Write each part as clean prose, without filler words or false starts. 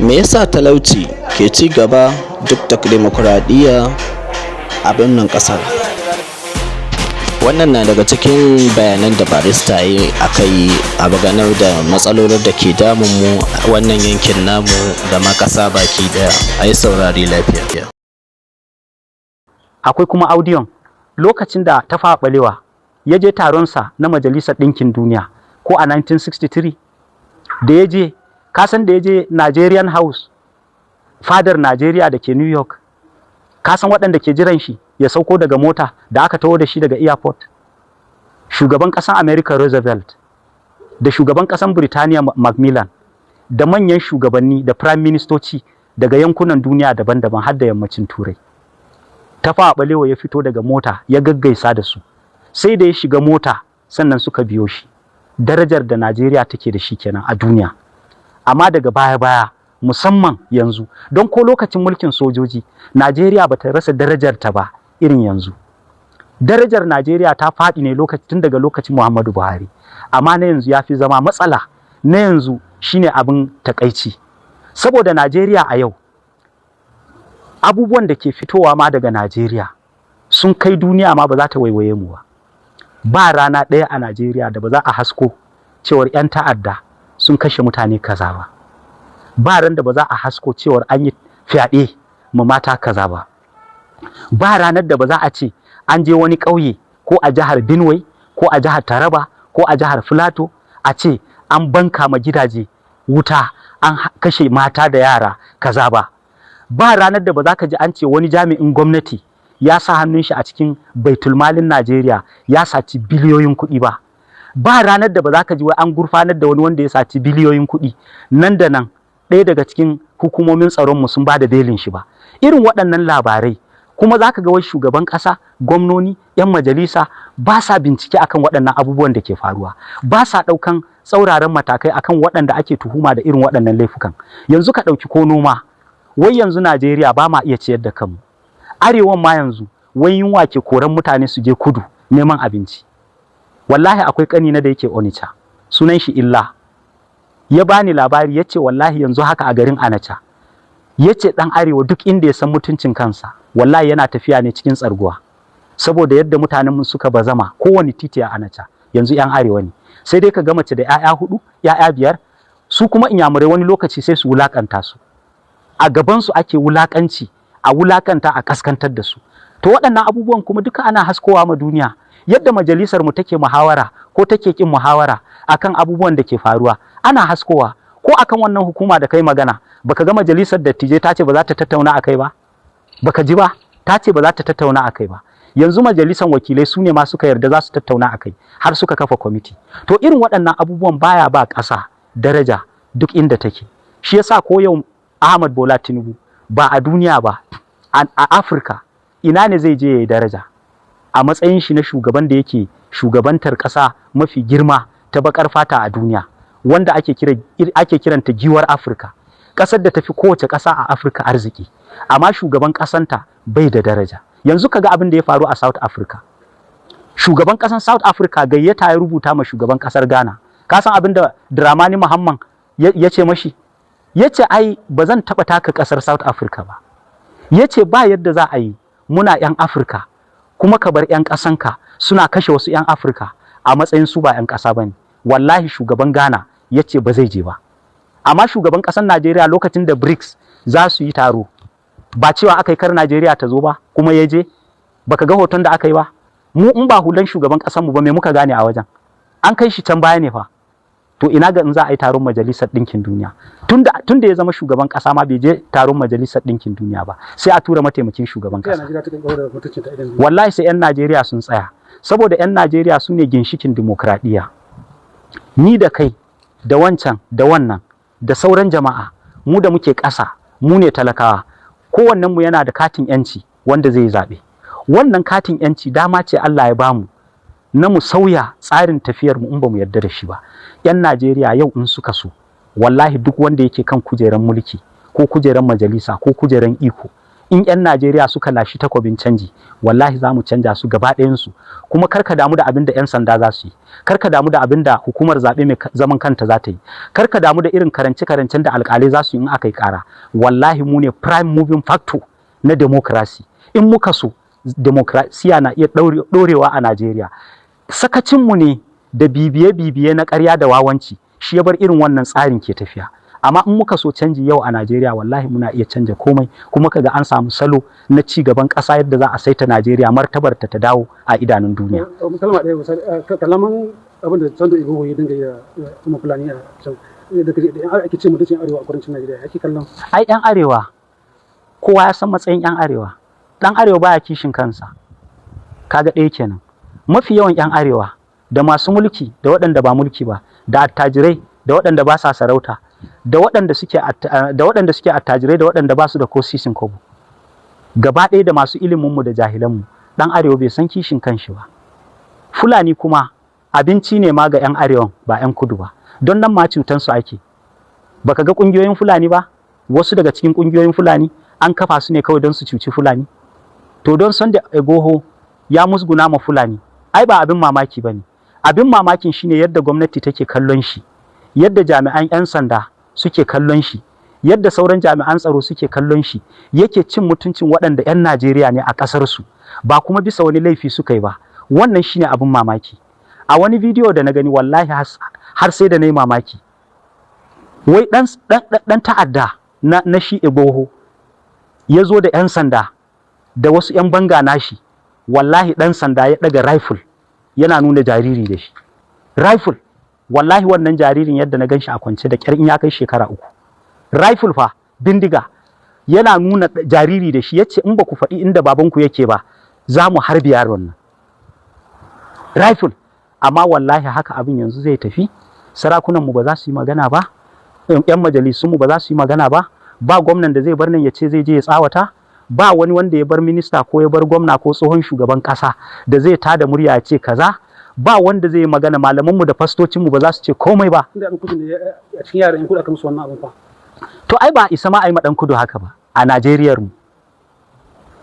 Me yasa talauci ke ci gaba duk da dimokuraɗiyya a birnin ƙasar? Wannan na daga cikin bayanan da barista yi akai a maganar da matsalolin da ke damun mu wannan yankin namu da ma ƙasa baki daya. A yi saurari lafiya. Akwai kuma audiyon lokacin da Tafawa Ɓalewa ya je taronsa na Majalisar Ɗinkin Duniya ko a 1963 da ya je, kasan da ya je Nigerian House, fadar Najeriya da ke New York, kasan waɗanda ke jiran shi ya sauko daga mota da aka taho da shi daga airport? Shugaban ƙasar America Roosevelt da shugaban ƙasar Birtaniya Macmillan da manyan shugabanni da prime ministoci daga yankunan duniya daban-daban har da yammacin Turai. Tafawa Ɓalewa ya fito daga mota ya gaggaisa da su, sai da ya shiga mota sannan suka biyo shi. Darajar da Najeriya take da shi kenan a duniya. Amma daga baya-baya musamman yanzu, don ko lokacin mulkin sojoji Najeriya bata rasa darajar ta ba irin yanzu. Darajar Najeriya ta faɗi ne tun daga lokacin Muhammadu Buhari, amma na yanzu ya fi zama matsala. Na yanzu shine abin takaici, saboda Najeriya a yau abubuwan da ke fitowa ma daga Najeriya sun kai duniya ma ba za ta waiwaye mu ba. Ba rana ɗaya a Najeriya da ba za a hasko cewar 'yan ta'adda sun kashe mutane kaza ba. Ba ran da ba za a hasko cewar an yi fyaɗe ma mata kaza ba. Ba ranar da ba za a ce an je wani ƙauye ko a jihar Benue ko a jihar Taraba ko a jihar Filato a ce an banka ma gidaje wuta, an kashe mata da yara kaza ba. Ba ranar da ba za ka ji an ce wani jami'in gwamnati ya sa hannun shi a cikin baitulmalin Najeriya ya saci biliyoyin kuɗi ba. Ba ranar da ba za ka ji wai an gurfanar da wani wanda ya saci biliyoyin kuɗi nan da nan ɗaya daga cikin hukumomin tsaronmu sun ba da belin shi ba. Irin waɗannan labarai kuma za ka ga wai shugaban ƙasa, gwamnoni, 'yan majalisa ba sa bincike akan waɗannan abubuwan da ke faruwa, ba sa ɗaukan tsauraran matakai akan waɗanda ake tuhuma da irin waɗannan laifukan. Yanzu ka ɗauki ko noma, wai yanzu Najeriya ba ma iya ciyar da kanmu. Arewan ma yanzu wai yunwa ke koran mutane su je kudu neman abinci. Wallahi akwai ƙanina da yake Onitsha, sunan shi Illa, ya bani labari ya ce wallahi yanzu haka a garin Anacha, ya ce ɗan arewa duk inda ya san mutuncin kansa wallahi yana tafiya ne cikin tsarguwa, saboda yadda mutanen suka bazama kowane titi a Anacha yanzu 'yan arewa ne. Sai dai ka ga mace da 'ya'ya 4, 'ya'ya 5, su kuma inyamurai wani lokaci sai su wulakanta su. A gabansu ake wulakanci, a wulakanta, a kaskantar da su. To waɗannan abubuwan kuma duka ana haskowa ma duniya. Yadda majalisar mu take muhawara ko take kin muhawara akan abubuwan da ke faruwa, ana haskowa. Ko akan wannan hukuma da kai magana, baka ga majalisar dattijai ta ce ba za ta tattauna akai ba? Baka ji ba? Ta ce ba za ta tattauna akai ba. Yanzu majalisar wakilai su ne ma suka yarda za su tattauna akai, har suka kafa kwamiti. To irin waɗannan abubuwan baya ba ƙasa daraja duk inda take. Shi yasa ko yau Ahmad Bola Tinubu ba a duniya ba, a Afirka ina ne zai je ya yi daraja a matsayin shi na shugaban da yake shugabantar ƙasa mafi girma ta baƙar fata a duniya, wanda ake kiranta giwar Afirka, ƙasar da tafi kowace ƙasa a Afirka arziki, amma shugaban ƙasanta bai da daraja. Yanzu kaga abin da ya faru a South Africa. Shugaban ƙasar South Africa gayyata ya rubuta ma shugaban ƙasar Ghana. Ka san abin da Dramani Muhammad ya ce mashi? Ya ce ai ba zan taɓa taka ƙasar South Africa ba. Ya ce ba yadda za a yi muna 'yan Afirka kuma ka bar 'yan ƙasanka suna kashe wasu 'yan Afirka a matsayin su ba 'yan ƙasa ba ne. Wallahi shugaban Ghana ya ce ba zai je ba. Amma shugaban ƙasar Najeriya lokacin da BRICS za su yi taro, ba cewa aka yi kar Najeriya ta zo ba, kuma ya je? Baka ga hoton da aka yi ba? Mu in ba hulan shugaban ƙasarmu ba me muka gane a wajen? An kai shi can baya ne fa. To ina ga in za a yi taron Majalisar Ɗinkin Duniya? Tunda ya zama shugaban ƙasa ma bai je taron Majalisar Ɗinkin Duniya ba, sai a tura mataimakin shugaban ƙasa. Wallahi sai 'yan Najeriya sun tsaya, saboda 'yan Najeriya su ne ginshikin dimokuraɗiyya. Ni da kai, da wancan, da wannan, da sauran jama'a, mu da muke ƙasa, mu ne talakawa, kowannenmu yana da katin 'yanci wanda zai zaɓe. Wannan katin 'yanci dama ce Allah ya bamu na mu sauya tsarin tafiyar mu in ba mu yarda da shi ba. 'Yan Najeriya yau in suka so, wallahi duk wanda yake kan kujeran mulki ko kujeran majalisa ko kujeran iko, in 'yan Najeriya suka lashi takobin canji wallahi za mu canja su gaba ɗayansu. Kuma karka damu da abin da 'yan sanda za su yi, karka damu da abin da hukumar zaɓe mai zaman kanta za ta yi, karka damu da irin karance-karancen da alƙalai za su yi in aka yi ƙara. Wallahi mu ne prime moving factor na democracy. In muka so demokrasiya na iya ɗorewa a Najeriya. Sakacinmu ne da bibiye-bibiye na ƙarya da wawanci shi ya bar irin wannan tsarin ke tafiya. Amma in muka so canji yau a Najeriya wallahi muna iya canja komai, kuma kaga an samu salo na ci gaban ƙasa yadda za a saita Najeriya martabar ta dawo a idanun duniya. Kalma ɗaya misali kalaman abin da Sando Igbo ya dinga ya kuma Fulani a can da ake ce mutuncin arewa a kudancin Najeriya ake kallon. Ai ɗan arewa kowa ya san matsayin ɗan arewa. Ɗan arewa baya kishin kansa. Kaga ɗaya kenan. Mafi yawan ɗan arewa da masu mulki da waɗanda ba mulki ba, da attajirai da waɗanda ba sa sarauta, da waɗanda suke attajirai da waɗanda ba su da ko sisin kobo, gaba ɗaya da masu iliminmu da jahilanmu, ɗan arewa bai san kishin kanshi ba. Fulani kuma abinci ne ma ga 'yan arewan ba 'yan kudu ba, don nan ma cutansu ake. Baka ga ƙungiyoyin Fulani ba? Wasu daga cikin ƙungiyoyin Fulani an kafa su ne kawai don su cuci Fulani. To don son da Egoho ya musguna ma Fulani, ai ba abin mamaki ba ne. Abin mamakin shine yadda gwamnati take kallon shi, yadda jami'an 'yan sanda suke kallon shi, yadda sauran jami'an tsaro suke kallon shi, yake cin mutuncin waɗanda 'yan Najeriya ne a ƙasarsu, ba kuma bisa wani laifi suka yi ba. Wannan shine abin mamaki. A wani bidiyo da na gani wallahi har sai da na yi mamaki. Wai ɗan ta'adda na shi Eboho ya zo da 'yan sanda da wasu 'yan banga nashi, wallahi ɗan sanda ya ɗaga rifle yana nuna jariri da shi. Rifle, wallahi wannan jaririn yadda na ganshi a kwance da ƙyar in ya kai shekara 3. Rifle fa, bindiga, yana nuna jariri da shi, yace in ba ku faɗi inda babanku yake ba za mu harbi yaron nan. Rifle, amma wallahi haka abin yanzu zai tafi. Sarakunanmu ba za su yi magana ba, 'yan majalisunmu ba za su yi magana ba, ba gwamnan da zai bar nan ya ce zai je ya tsawata, ba wani wanda ya bar minista ko ya bar gwamna ko tsohon shugaban ƙasa da zai tada murya ya ce kaza, ba wanda zai yi magana. Malamanmu da fastocinmu ba za su ce komai ba. Inda ɗan kudu ne a cikin yaran 'yan kudu aka musu wannan abin fa. To ai ba a isa ma a yi ma ɗan kudu haka ba a Najeriyar mu.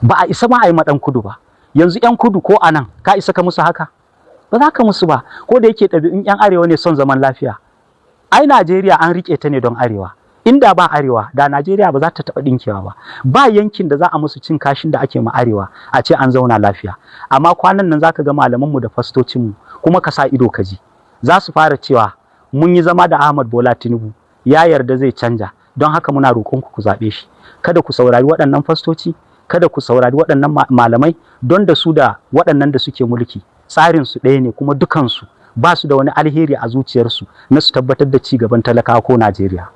Ba a isa ma a yi ma ɗan kudu ba. Yanzu 'yan kudu ko anan ka isa ka musu haka? Ba za ka musu ba. Ko da yake ɗabi'un 'yan arewa ne son zaman lafiya. Ai Najeriya an riƙe ta ne don arewa. Inda ba arewa da Najeriya ba za ta taɓa ɗinkewa ba. Ba yankin da za a musu cin kashin da ake ma arewa a ce an zauna lafiya. Amma kwanan nan za ka ga malamanmu da fastocinmu, kuma ka sa ido ka ji, za su fara cewa mun yi zama da Ahmad Bola Tinubu ya yarda zai canja, don haka muna roƙon ku zaɓe shi. Kada ku saurari waɗannan fastoci, kada ku saurari waɗannan malamai, don da su da waɗannan da suke mulki tsarin su ɗaya ne, kuma dukansu ba su da wani alheri a zuciyarsu na su tabbatar da ci gaban talakawa ko Najeriya.